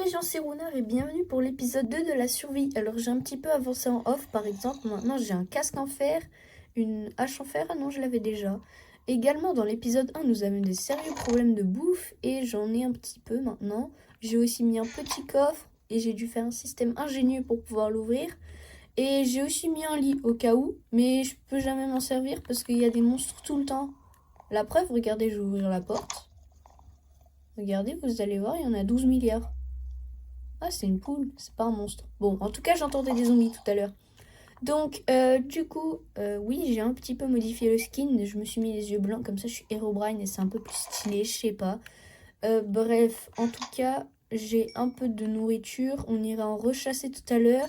les gens, c'est Runar et bienvenue pour l'épisode 2 de la survie. Alors j'ai un petit peu avancé en off, par exemple, maintenant j'ai un casque en fer, une hache en fer, ah non je l'avais déjà. Également dans l'épisode 1 nous avons des sérieux problèmes de bouffe et j'en ai un petit peu maintenant. J'ai aussi mis un petit coffre et j'ai dû faire un système ingénieux pour pouvoir l'ouvrir. Et j'ai aussi mis un lit au cas où, mais je peux jamais m'en servir parce qu'il y a des monstres tout le temps. La preuve, regardez, je vais ouvrir la porte. Regardez, vous allez voir, il y en a 12 milliards. Ah, c'est une poule, c'est pas un monstre. Bon, en tout cas, j'entendais des zombies tout à l'heure. Donc, oui, j'ai un petit peu modifié le skin. Je me suis mis les yeux blancs, comme ça, je suis Herobrine et c'est un peu plus stylé, je sais pas. Bref, en tout cas, j'ai un peu de nourriture. On ira en rechasser tout à l'heure.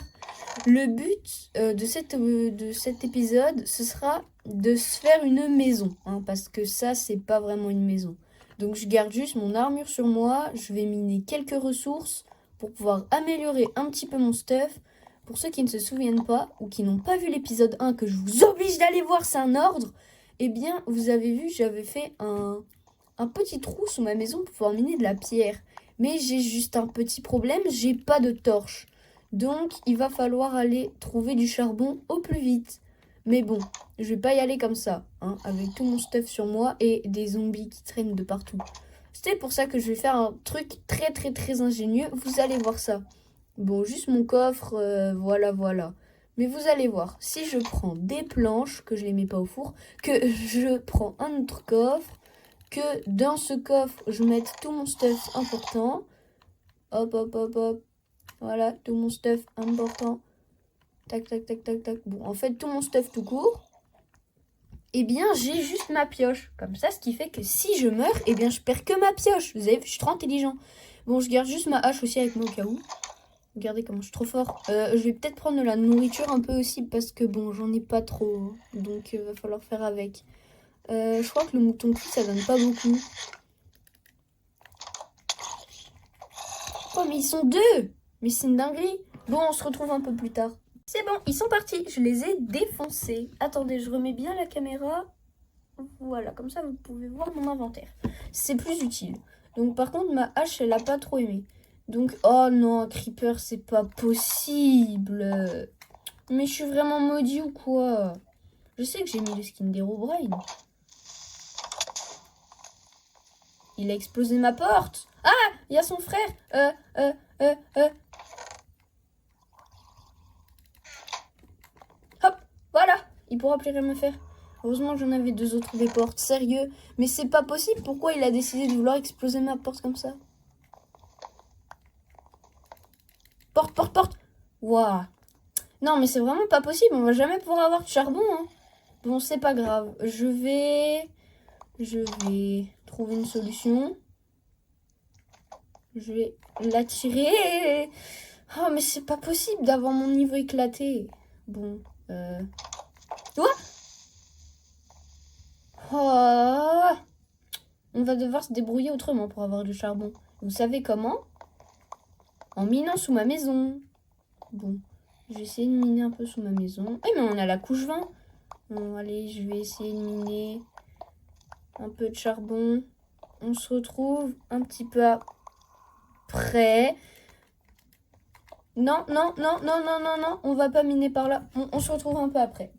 Le but de cet épisode, ce sera de se faire une maison. Hein, parce que ça, c'est pas vraiment une maison. Donc, je garde juste mon armure sur moi. Je vais miner quelques ressources pour pouvoir améliorer un petit peu mon stuff. Pour ceux qui ne se souviennent pas ou qui n'ont pas vu l'épisode 1 que je vous oblige d'aller voir, c'est un ordre. Eh bien, vous avez vu, j'avais fait un petit trou sous ma maison pour pouvoir miner de la pierre. Mais j'ai juste un petit problème, j'ai pas de torche. Donc, il va falloir aller trouver du charbon au plus vite. Mais bon, je vais pas y aller comme ça, hein, avec tout mon stuff sur moi et des zombies qui traînent de partout. C'est pour ça que je vais faire un truc très ingénieux, vous allez voir ça. Bon, juste mon coffre, voilà. Mais vous allez voir, si je prends des planches, que je les mets pas au four, que je prends un autre coffre, que dans ce coffre, je mette tout mon stuff important. Hop. Voilà, tout mon stuff important. Tac. Bon, en fait, tout mon stuff tout court. Eh bien, j'ai juste ma pioche. Comme ça, ce qui fait que si je meurs, eh bien, je perds que ma pioche. Vous avez vu, je suis trop intelligent. Bon, je garde juste ma hache aussi avec moi au cas où. Regardez comment je suis trop fort. Je vais peut-être prendre de la nourriture un peu aussi parce que bon, j'en ai pas trop. Donc, va falloir faire avec. Je crois que le mouton cuit, ça donne pas beaucoup. Oh, mais ils sont deux! Mais c'est une dinguerie. Bon, on se retrouve un peu plus tard. C'est bon, ils sont partis. Je les ai défoncés. Attendez, je remets bien la caméra. Voilà, comme ça, vous pouvez voir mon inventaire. C'est plus utile. Donc, par contre, ma hache, elle a pas trop aimé. Donc, oh non, un creeper, c'est pas possible. Mais je suis vraiment maudit ou quoi? Je sais que j'ai mis le skin d'Herobrine. Il a explosé ma porte. Ah, il y a son frère. Hop, voilà. Il pourra plus rien me faire. Heureusement que j'en avais deux autres des portes. Sérieux. Mais c'est pas possible. Pourquoi il a décidé de vouloir exploser ma porte comme ça? Porte. Waouh. Non, mais c'est vraiment pas possible. On va jamais pouvoir avoir de charbon. Hein. Bon, c'est pas grave. Je vais trouver une solution. Je vais l'attirer. Oh, mais c'est pas possible d'avoir mon niveau éclaté. Bon, Quoi? Oh, on va devoir se débrouiller autrement pour avoir du charbon. Vous savez comment? En minant sous ma maison. Bon, je vais essayer de miner un peu sous ma maison. Eh, mais on a la couche 20. Bon, allez, je vais essayer de miner un peu de charbon. On se retrouve un petit peu après. Non. On va pas miner par là. On se retrouve un peu après.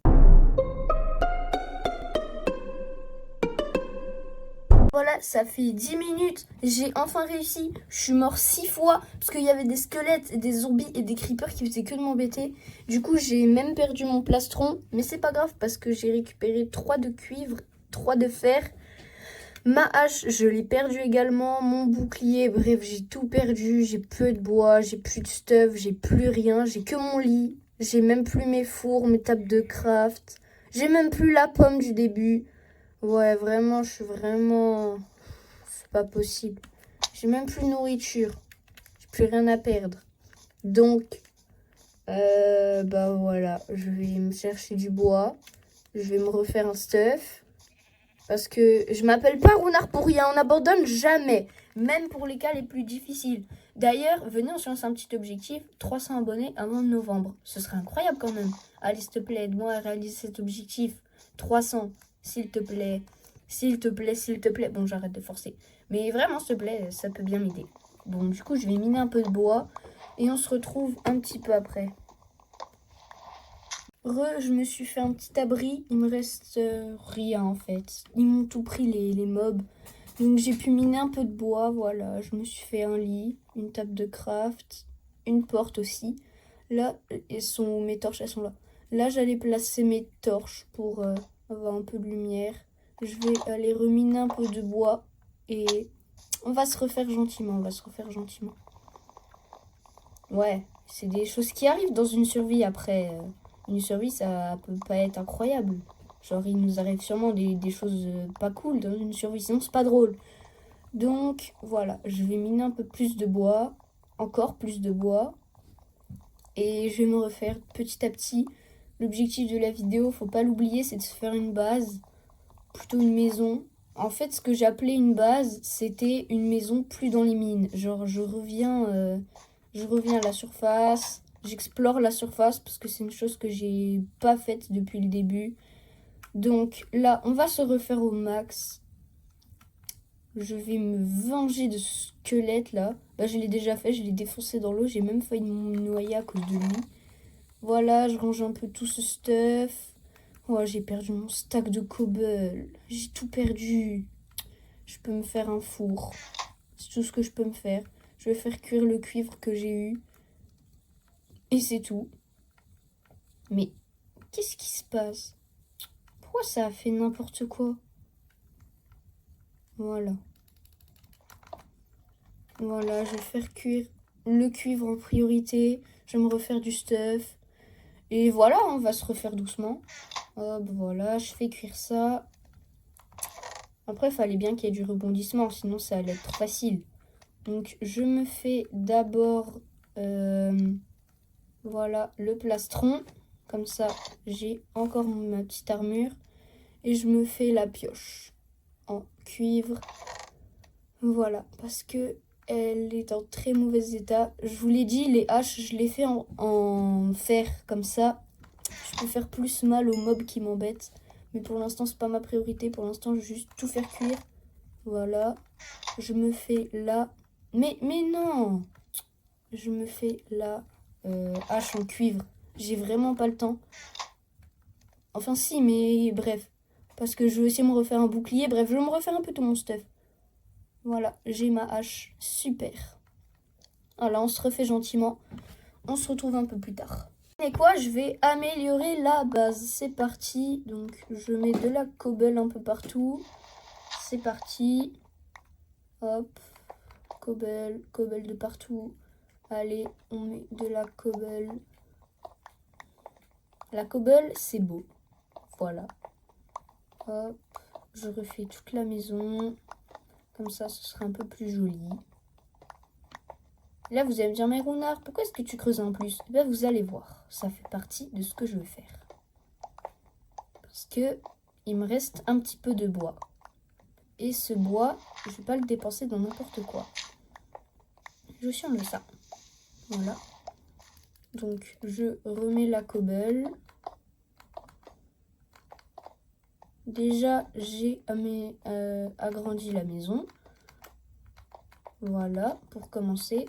Voilà, ça fait 10 minutes, j'ai enfin réussi. Je suis mort 6 fois parce qu'il y avait des squelettes, et des zombies et des creepers qui faisaient que de m'embêter. Du coup, j'ai même perdu mon plastron, mais c'est pas grave parce que j'ai récupéré 3 de cuivre, 3 de fer. Ma hache, je l'ai perdue également, mon bouclier, bref, j'ai tout perdu. J'ai peu de bois, j'ai plus de stuff, j'ai plus rien, j'ai que mon lit. J'ai même plus mes fours, mes tables de craft. J'ai même plus la pomme du début. Ouais, vraiment, je suis vraiment... C'est pas possible. J'ai même plus de nourriture. J'ai plus rien à perdre. Donc, bah voilà. Je vais me chercher du bois. Je vais me refaire un stuff. Parce que je m'appelle pas Runar pour rien. On n'abandonne jamais. Même pour les cas les plus difficiles. D'ailleurs, venez, on se lance un petit objectif. 300 abonnés avant novembre. Ce serait incroyable quand même. Allez, s'il te plaît, aide-moi à réaliser cet objectif. 300. S'il te plaît. S'il te plaît. Bon, j'arrête de forcer. Mais vraiment, s'il te plaît, ça peut bien m'aider. Bon, du coup, je vais miner un peu de bois et on se retrouve un petit peu après. Je me suis fait un petit abri. Il me reste rien en fait. Ils m'ont tout pris les mobs. Donc j'ai pu miner un peu de bois. Voilà, je me suis fait un lit, une table de craft, une porte aussi. Là, mes torches, elles sont là. Là, j'allais placer mes torches pour avoir un peu de lumière. Je vais aller reminer un peu de bois et on va se refaire gentiment. Ouais, c'est des choses qui arrivent dans une survie après. Une survie, ça peut pas être incroyable. Genre, il nous arrive sûrement des choses pas cool dans une survie, sinon c'est pas drôle. Donc, voilà, je vais miner un peu plus de bois, encore plus de bois. Et je vais me refaire petit à petit. L'objectif de la vidéo, faut pas l'oublier, c'est de se faire une base, plutôt une maison. En fait, ce que j'appelais une base, c'était une maison plus dans les mines. Genre, je reviens à la surface, j'explore la surface parce que c'est une chose que j'ai pas faite depuis le début. Donc là, on va se refaire au max. Je vais me venger de ce squelette là. Bah, je l'ai déjà fait, je l'ai défoncé dans l'eau. J'ai même failli me noyer à cause de lui. Voilà, je range un peu tout ce stuff. Oh, j'ai perdu mon stack de cobble. J'ai tout perdu. Je peux me faire un four. C'est tout ce que je peux me faire. Je vais faire cuire le cuivre que j'ai eu. Et c'est tout. Mais qu'est-ce qui se passe? Pourquoi ça a fait n'importe quoi? Voilà. Voilà, je vais faire cuire le cuivre en priorité. Je vais me refaire du stuff. Et voilà, on va se refaire doucement. Hop, voilà, je fais cuire ça. Après, il fallait bien qu'il y ait du rebondissement, sinon ça allait être facile. Donc, je me fais d'abord, voilà, le plastron. Comme ça, j'ai encore ma petite armure. Et je me fais la pioche en cuivre. Voilà, parce que elle est en très mauvais état. Je vous l'ai dit, les haches, je les fais en fer, comme ça. Je peux faire plus mal aux mobs qui m'embêtent. Mais pour l'instant, c'est pas ma priorité. Pour l'instant, je vais juste tout faire cuire. Voilà. Je me fais là. Mais non! Je me fais la hache en cuivre. J'ai vraiment pas le temps. Enfin, si, mais bref. Parce que je veux aussi me refaire un bouclier. Bref, je vais me refaire un peu tout mon stuff. Voilà, j'ai ma hache. Super. Voilà, on se refait gentiment. On se retrouve un peu plus tard. Et quoi, je vais améliorer la base. C'est parti. Donc, je mets de la cobble un peu partout. C'est parti. Hop. Cobble de partout. Allez, on met de la cobble. La cobble, c'est beau. Voilà. Hop. Je refais toute la maison. Comme ça, ce sera un peu plus joli. Là, vous allez me dire, mais Runard, pourquoi est-ce que tu creuses en plus? Eh bien, vous allez voir. Ça fait partie de ce que je vais faire. Parce que il me reste un petit peu de bois. Et ce bois, je ne vais pas le dépenser dans n'importe quoi. Je vais aussi enlever ça. Voilà. Donc, je remets la cobble. Déjà, j'ai agrandi la maison. Voilà, pour commencer.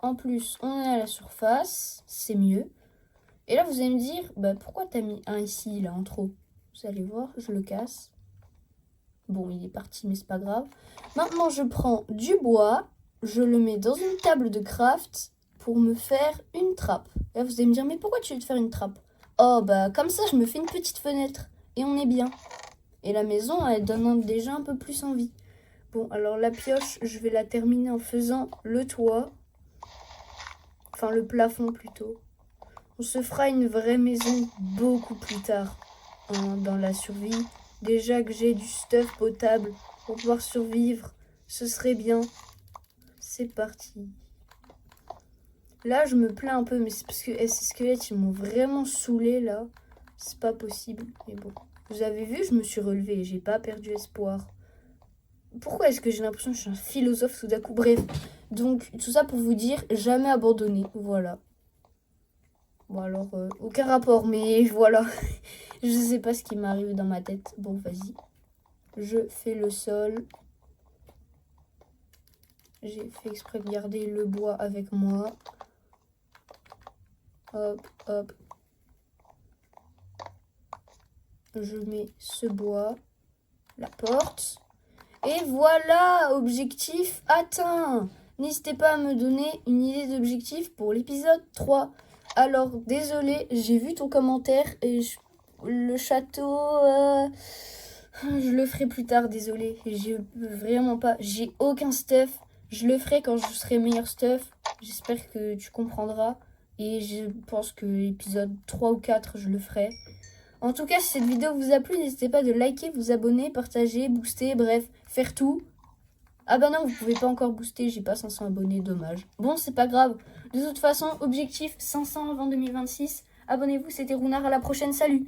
En plus, on est à la surface, c'est mieux. Et là, vous allez me dire, bah, pourquoi t'as mis un ici, là, en trop? Vous allez voir, je le casse. Bon, il est parti, mais c'est pas grave. Maintenant, je prends du bois, je le mets dans une table de craft pour me faire une trappe. Là, vous allez me dire, mais pourquoi tu veux te faire une trappe? Oh, bah, comme ça, je me fais une petite fenêtre. Et on est bien. Et la maison, elle donne déjà un peu plus envie. Bon, alors la pioche, je vais la terminer en faisant le toit. Enfin, le plafond plutôt. On se fera une vraie maison beaucoup plus tard dans la survie. Déjà que j'ai du stuff potable pour pouvoir survivre, ce serait bien. C'est parti. Là, je me plains un peu, mais c'est parce que ces squelettes, ils m'ont vraiment saoulé là. C'est pas possible, mais bon. Vous avez vu, je me suis relevée, j'ai pas perdu espoir. Pourquoi est-ce que j'ai l'impression que je suis un philosophe tout d'un coup? Bref, donc tout ça pour vous dire, jamais abandonner, voilà. Bon alors, aucun rapport, mais voilà. Je sais pas ce qui m'arrive dans ma tête. Bon, vas-y. Je fais le sol. j'ai fait exprès de garder le bois avec moi. Hop, hop. Je mets ce bois. La porte. Et voilà, objectif atteint. N'hésitez pas à me donner une idée d'objectif pour l'épisode 3. Alors, désolé, j'ai vu ton commentaire et le château, je le ferai plus tard, désolé. J'ai vraiment pas, j'ai aucun stuff. Je le ferai quand je serai meilleur stuff. J'espère que tu comprendras. Et je pense que l'épisode 3 ou 4, je le ferai. En tout cas, si cette vidéo vous a plu, n'hésitez pas de liker, vous abonner, partager, booster, bref, faire tout. Ah bah non, vous pouvez pas encore booster, j'ai pas 500 abonnés, dommage. Bon, c'est pas grave. De toute façon, objectif 500 avant 2026. Abonnez-vous, c'était Runard, à la prochaine, salut!